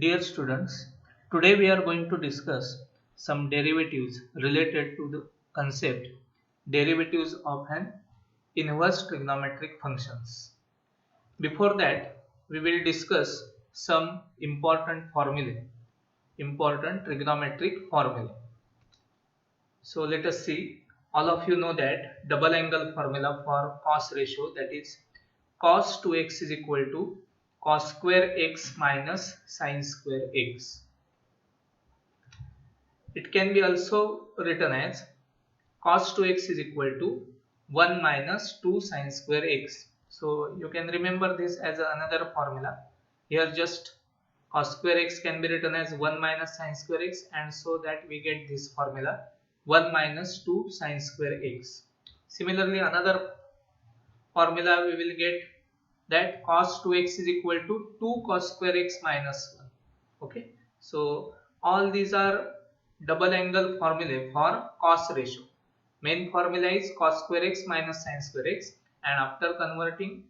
Dear students, today we are going to discuss some derivatives related to the concept derivatives of an inverse trigonometric functions. Before that, we will discuss some important trigonometric formulae. So let us see. All of you know that double angle formula for cos ratio, that is cos 2x is equal to cos square x minus sin square x. It can be also written as cos 2x is equal to 1 minus 2 sin square x. So you can remember this as another formula. Here just cos square x can be written as 1 minus sin square x, and so that we get this formula 1 minus 2 sin square x. Similarly, another formula we will get that cos 2x is equal to 2 cos square x minus 1. Okay, so all these are double angle formulae for cos ratio. Main formula is cos square x minus sin square x, and after converting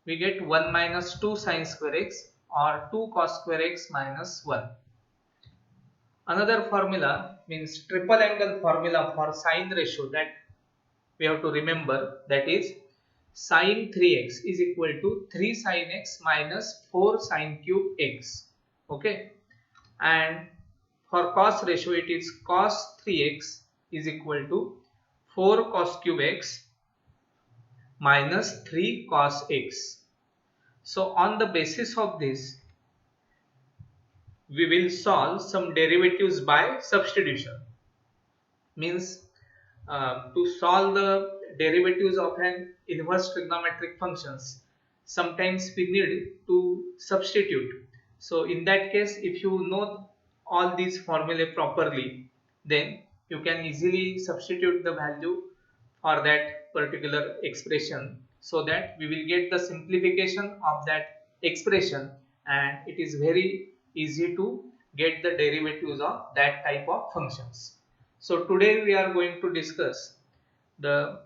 we get 1 minus 2 sin square x or 2 cos square x minus 1. Another formula means triple angle formula for sin ratio that we have to remember, that is sin 3x is equal to 3 sin x minus 4 sin cube x. Okay, and for cos ratio it is cos 3x is equal to 4 cos cube x minus 3 cos x. So on the basis of this we will solve some derivatives by substitution. Means to solve the derivatives of an inverse trigonometric functions, sometimes we need to substitute. So in that case, if you know all these formulae properly, then you can easily substitute the value for that particular expression, so that we will get the simplification of that expression, and it is very easy to get the derivatives of that type of functions. So today we are going to discuss the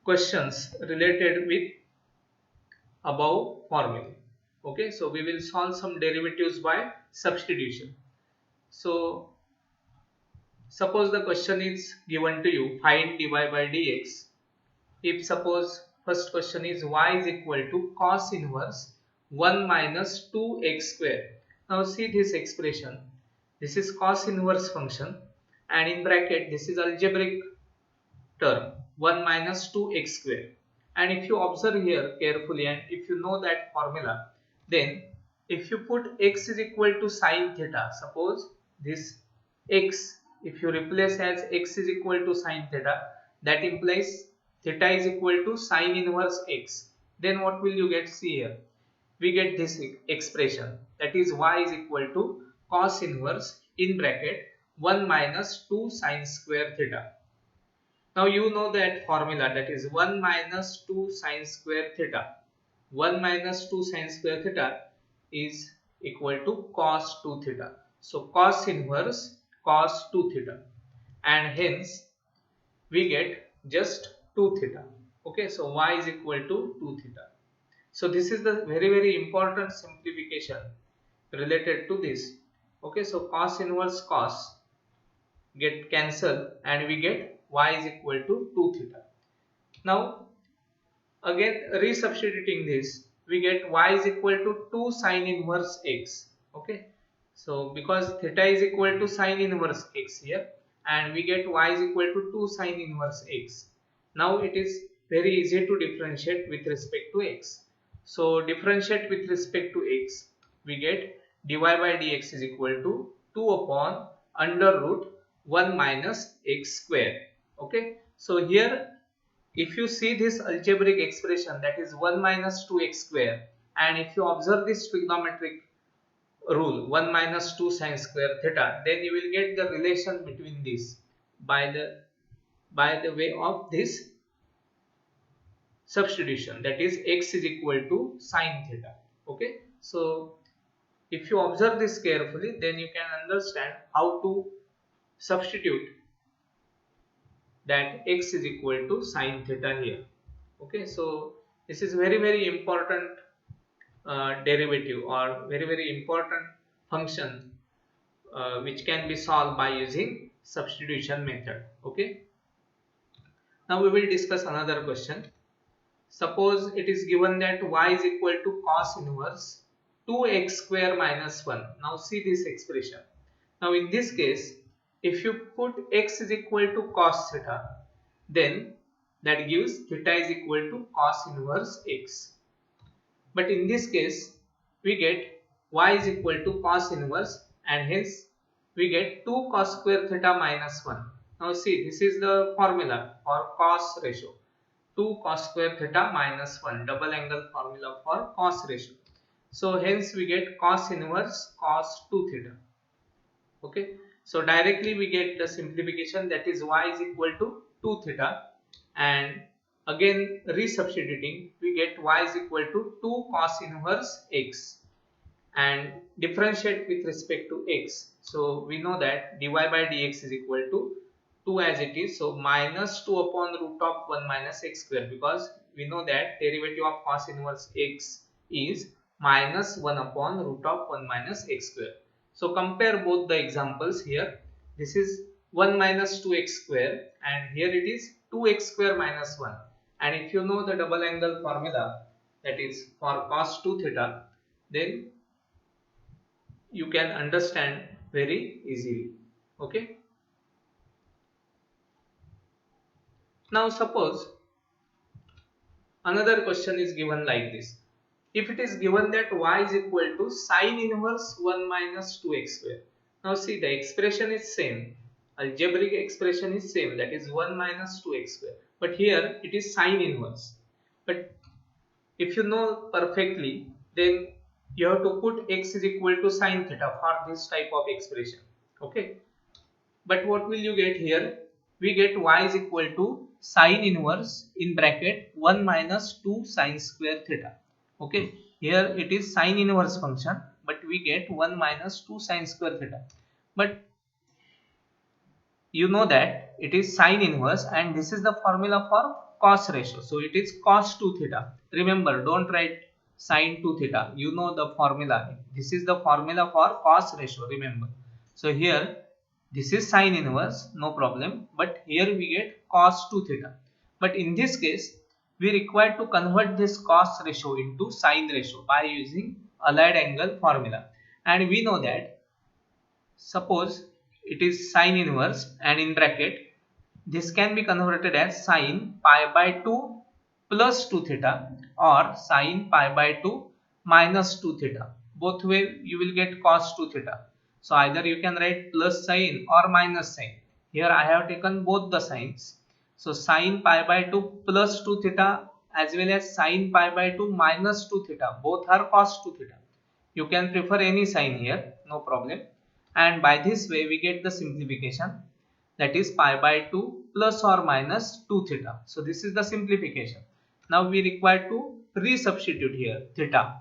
questions related with above formulae. Okay, so we will solve some derivatives by substitution. So suppose the question is given to you, find dy by dx. If suppose first question is y is equal to cos inverse 1 minus 2x square. Now see this expression. This is cos inverse function, and in bracket this is algebraic term 1 minus 2x square. And if you observe here carefully and if you know that formula, then if you put x is equal to sin theta, suppose this x, if you replace as x is equal to sin theta, that implies theta is equal to sin inverse x. Then what will you get? See here, we get this expression, that is y is equal to cos inverse in bracket 1 minus 2 sin square theta. Now you know that formula, that is 1 minus 2 sin square theta. 1 minus 2 sin square theta is equal to cos 2 theta. So cos inverse cos 2 theta, and hence we get just 2 theta. Okay, so y is equal to 2 theta. So this is the very important simplification related to this. Okay, so cos inverse cos get cancelled and we get y is equal to 2 theta. Now again resubstituting this, we get y is equal to 2 sin inverse x. Okay, so because theta is equal to sin inverse x here, and we get y is equal to 2 sin inverse x. Now it is very easy to differentiate with respect to x. So differentiate with respect to x, we get dy by dx is equal to 2 upon under root 1 minus x square. Okay, so here if you see this algebraic expression, that is 1 minus 2x square, and if you observe this trigonometric rule 1 minus 2 sin square theta, then you will get the relation between these by the way of this substitution, that is x is equal to sin theta. Okay, so if you observe this carefully, then you can understand how to substitute that x is equal to sin theta here. Okay, so this is very important derivative or very important function which can be solved by using substitution method. Okay. Now we will discuss another question. Suppose it is given that y is equal to cos inverse 2x square minus 1. Now see this expression. Now in this case, if you put x is equal to cos theta, then that gives theta is equal to cos inverse x. But in this case, we get y is equal to cos inverse, and hence we get 2 cos square theta minus 1. Now see, this is the formula for cos ratio. 2 cos square theta minus 1, double angle formula for cos ratio. So hence we get cos inverse cos 2 theta. Okay. So directly we get the simplification, that is y is equal to 2 theta, and again resubstituting we get y is equal to 2 cos inverse x, and differentiate with respect to x. So we know that dy by dx is equal to 2 as it is, so minus 2 upon root of 1 minus x square, because we know that derivative of cos inverse x is minus 1 upon root of 1 minus x square. So compare both the examples here. This is 1 minus 2x square, and here it is 2x square minus 1. And if you know the double angle formula, that is for cos 2 theta, then you can understand very easily. Okay. Now suppose another question is given like this. If it is given that y is equal to sine inverse 1 minus 2x square. Now see, the expression is same. Algebraic expression is same, that is 1 minus 2x square. But here it is sine inverse. But if you know perfectly, then you have to put x is equal to sine theta for this type of expression. Okay. But what will you get here? We get y is equal to sine inverse in bracket 1 minus 2 sine square theta. Okay, here it is sine inverse function, but we get 1 minus 2 sine square theta. But you know that it is sine inverse, and this is the formula for cos ratio. So it is cos 2 theta. Remember, don't write sine 2 theta. You know the formula. This is the formula for cos ratio. Remember. So here this is sine inverse, no problem. But here we get cos 2 theta. But in this case, we require to convert this cos ratio into sine ratio by using allied angle formula. And we know that suppose it is sine inverse, and in bracket this can be converted as sine pi by 2 plus 2 theta or sine pi by 2 minus 2 theta. Both way you will get cos 2 theta. So either you can write plus sign or minus sign. Here I have taken both the signs. So sine pi by 2 plus 2 theta as well as sine pi by 2 minus 2 theta, both are cos 2 theta. You can prefer any sign here, no problem. And by this way we get the simplification, that is pi by 2 plus or minus 2 theta. So this is the simplification. Now we require to resubstitute here theta.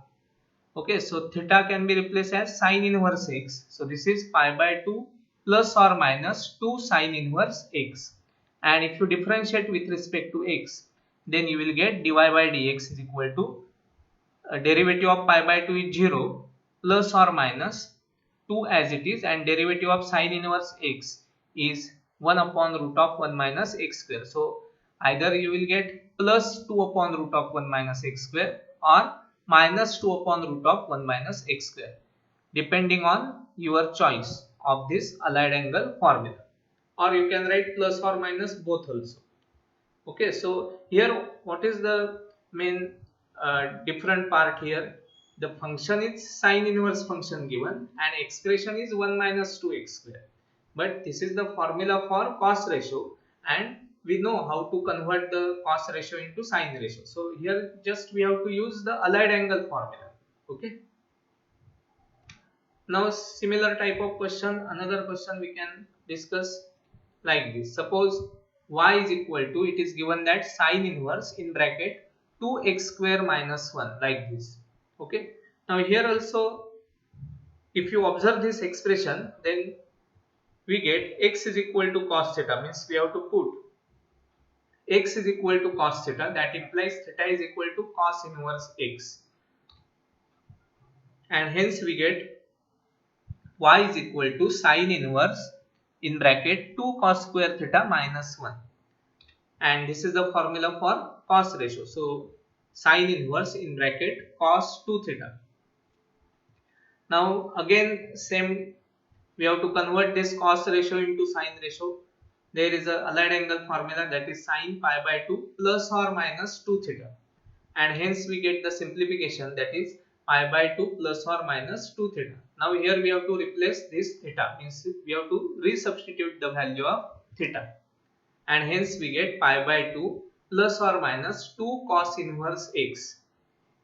Okay, so theta can be replaced as sine inverse x. So this is pi by 2 plus or minus 2 sine inverse x. And if you differentiate with respect to x, then you will get dy by dx is equal to derivative of pi by 2 is 0 plus or minus 2 as it is, and derivative of sine inverse x is 1 upon root of 1 minus x square. So either you will get plus 2 upon root of 1 minus x square or minus 2 upon root of 1 minus x square, depending on your choice of this allied angle formula. Or you can write plus or minus both also. Okay, so here what is the main different part here? The function is sine inverse function given, and expression is 1 minus 2x square. But this is the formula for cos ratio, and we know how to convert the cos ratio into sine ratio. So here just we have to use the allied angle formula. Okay. Now similar type of question, another question we can discuss like this. Suppose y is equal to, it is given that sine inverse in bracket 2x square minus 1, like this. Okay. Now here also if you observe this expression, then we get x is equal to cos theta, means we have to put x is equal to cos theta, that implies theta is equal to cos inverse x. and hence we get y is equal to sine inverse in bracket 2 cos square theta minus 1, and this is the formula for cos ratio. So sine inverse in bracket cos 2 theta. Now again same, we have to convert this cos ratio into sine ratio. There is a allied angle formula, that is sine pi by 2 plus or minus 2 theta, and hence we get the simplification, that is pi by 2 plus or minus 2 theta. Now here we have to replace this theta, means we have to resubstitute the value of theta, and hence we get pi by 2 plus or minus 2 cos inverse x.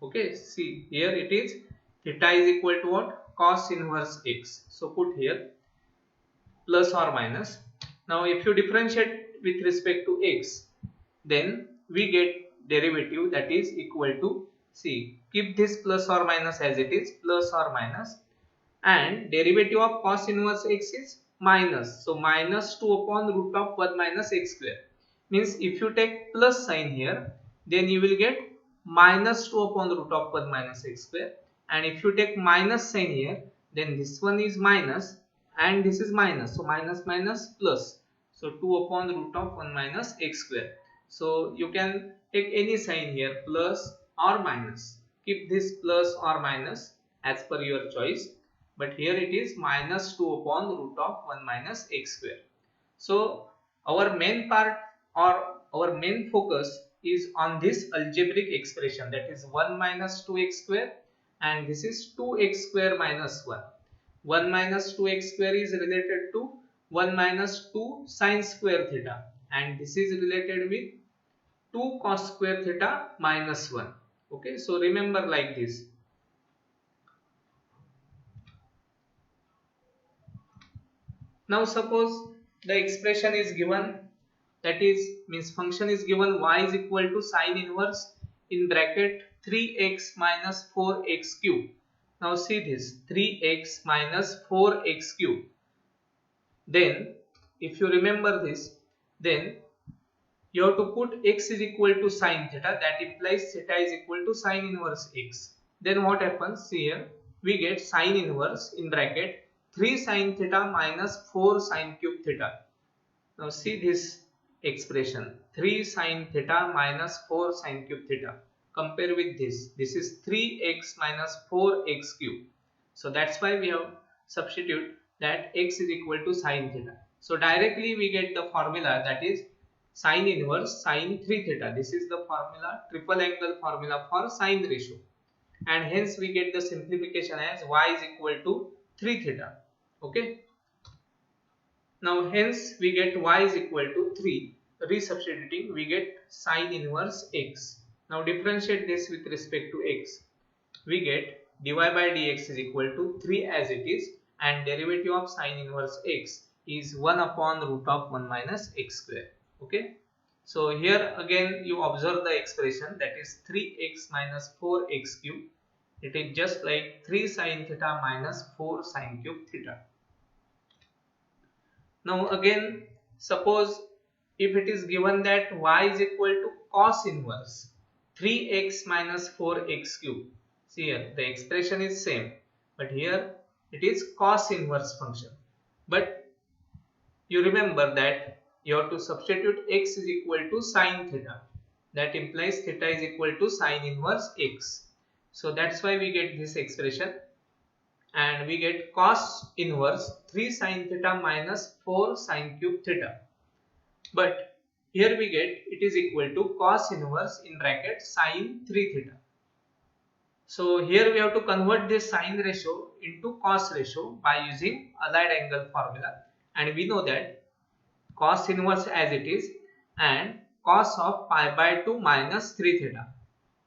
Okay, see here it is theta is equal to what? Cos inverse x. So put here plus or minus. Now if you differentiate with respect to x, then we get derivative that is equal to, see, keep this plus or minus as it is, plus or minus, and derivative of cos inverse x is minus, so minus 2 upon root of 1 minus x square. Means if you take plus sign here, then you will get minus 2 upon root of 1 minus x square, and if you take minus sign here, then this one is minus and this is minus, so minus minus plus, so 2 upon root of 1 minus x square. So you can take any sign here, plus or minus, keep this plus or minus as per your choice, but here it is minus 2 upon root of 1 minus x square. So our main part or our main focus is on this algebraic expression, that is 1 minus 2x square, and this is 2x square minus 1. 1 minus 2x square is related to 1 minus 2 sine square theta, and this is related with 2 cos square theta minus 1. Okay, so remember like this. Now suppose the expression is given, that is means function is given y is equal to sine inverse in bracket 3x minus 4x cube. Now see this 3x minus 4x cube. Then if you remember this, then you have to put x is equal to sine theta, that implies theta is equal to sine inverse x. Then what happens? See here, we get sine inverse in bracket 3 sine theta minus 4 sine cube theta. Now see this expression, 3 sine theta minus 4 sine cube theta. Compare with this, this is 3x minus 4x cube. So that's why we have substitute that x is equal to sine theta. So directly we get the formula, that is sine inverse sine 3 theta. This is the formula, triple angle formula for sine ratio, and hence we get the simplification as y is equal to 3 theta. Okay, now hence we get y is equal to 3, resubstituting we get sine inverse x. Now differentiate this with respect to x, we get dy by dx is equal to 3 as it is, and derivative of sine inverse x is 1 upon root of 1 minus x square. Okay, so here again you observe the expression, that is 3x minus 4x cube. It is just like 3 sine theta minus 4 sine cube theta. Now again suppose if it is given that y is equal to cos inverse 3x minus 4x cube. See here the expression is same, but here it is cos inverse function. But you remember that you have to substitute x is equal to sine theta, that implies theta is equal to sine inverse x. So that's why we get this expression, and we get cos inverse 3 sine theta minus 4 sine cube theta. But here we get it is equal to cos inverse in bracket sine 3 theta. So here we have to convert this sine ratio into cos ratio by using allied angle formula, and we know that cos inverse as it is and cos of pi by 2 minus 3 theta.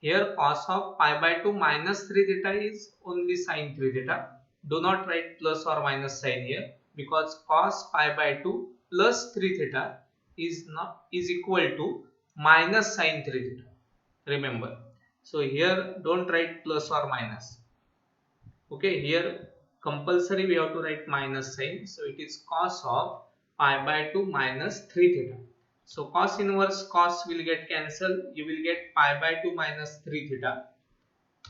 Here cos of pi by 2 minus 3 theta is only sine 3 theta. Do not write plus or minus sign here, because cos pi by 2 plus 3 theta is equal to minus sine 3 theta. Remember, so here don't write plus or minus. Okay, here compulsory we have to write minus sign, so it is cos of pi by 2 minus 3 theta. So cos inverse cos will get cancelled, you will get pi by 2 minus 3 theta,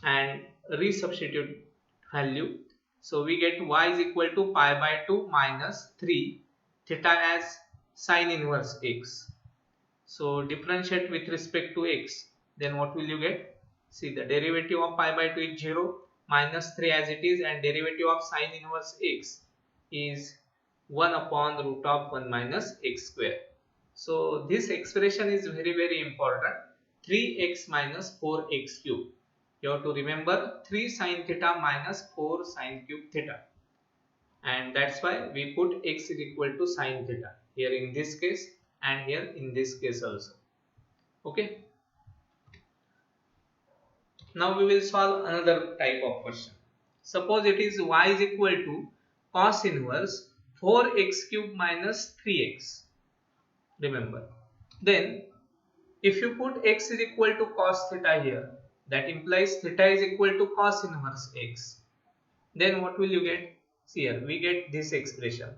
and resubstitute value. So we get y is equal to pi by 2 minus 3 theta as sine inverse x. So differentiate with respect to x. Then what will you get? See, the derivative of pi by 2 is 0, minus 3 as it is, and derivative of sine inverse x is 1 upon root of 1 minus x square. So this expression is very important. 3x minus 4x cube. You have to remember 3 sine theta minus 4 sine cube theta. And that's why we put x is equal to sine theta here in this case and here in this case also. Okay. Now we will solve another type of question. Suppose it is y is equal to cos inverse 4x cube minus 3x. Remember. Then if you put x is equal to cos theta here, that implies theta is equal to cos inverse x. Then what will you get? See here, we get this expression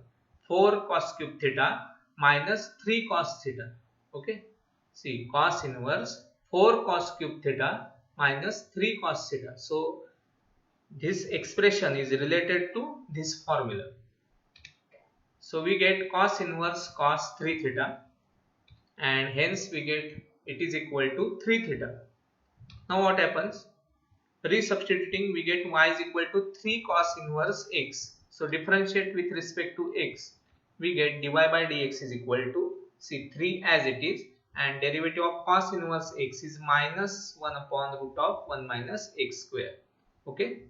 4 cos cube theta minus 3 cos theta. Okay. See, cos inverse 4 cos cube theta minus 3 cos theta. So this expression is related to this formula. So we get cos inverse cos 3 theta, and hence we get it is equal to 3 theta. Now what happens? Resubstituting, we get y is equal to 3 cos inverse x. So differentiate with respect to x. We get dy by dx is equal to, see, 3 as it is, and derivative of cos inverse x is minus 1 upon root of 1 minus x square. Okay.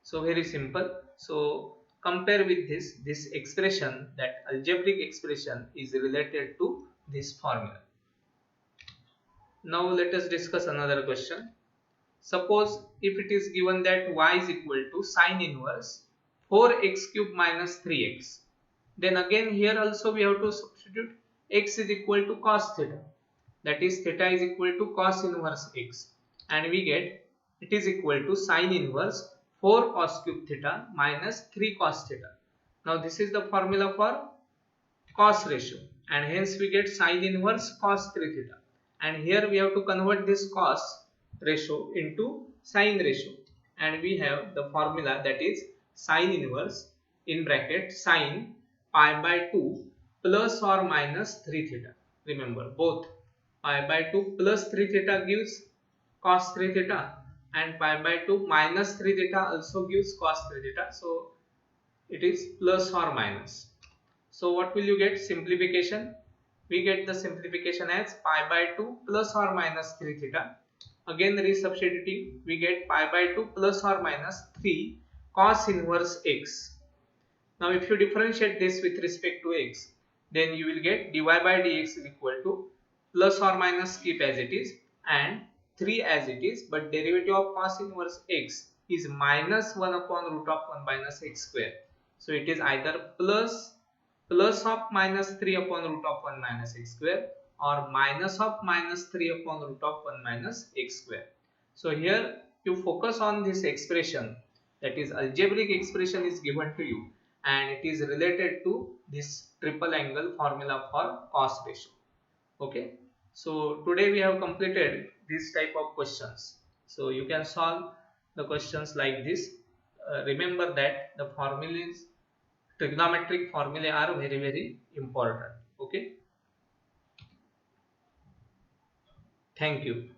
So very simple. So compare with this expression, that algebraic expression is related to this formula. Now let us discuss another question. Suppose if it is given that y is equal to sine inverse 4x cube minus 3x. Then again here also we have to substitute x is equal to cos theta. That is theta is equal to cos inverse x. And we get it is equal to sine inverse 4 cos cube theta minus 3 cos theta. Now this is the formula for cos ratio. And hence we get sine inverse cos 3 theta. And here we have to convert this cos ratio into sine ratio, and we have the formula, that is sine inverse in bracket sine pi by 2 plus or minus 3 theta. Remember, both pi by 2 plus 3 theta gives cos 3 theta, and pi by 2 minus 3 theta also gives cos 3 theta. So it is plus or minus. So what will you get? Simplification. We get the simplification as pi by 2 plus or minus 3 theta. Again resubstituting, we get pi by 2 plus or minus 3 cos inverse x. Now if you differentiate this with respect to x, then you will get dy by dx is equal to plus or minus, keep as it is, and 3 as it is, but derivative of cos inverse x is minus 1 upon root of 1 minus x square. So it is either plus of minus 3 upon root of 1 minus x square, or minus of minus 3 upon root of 1 minus x square. So here you focus on this expression, that is algebraic expression is given to you, and it is related to this triple angle formula for cos ratio. Okay. So today we have completed this type of questions. So you can solve the questions like this. Remember that the formulas, trigonometric formulae, are very important. Okay. Thank you.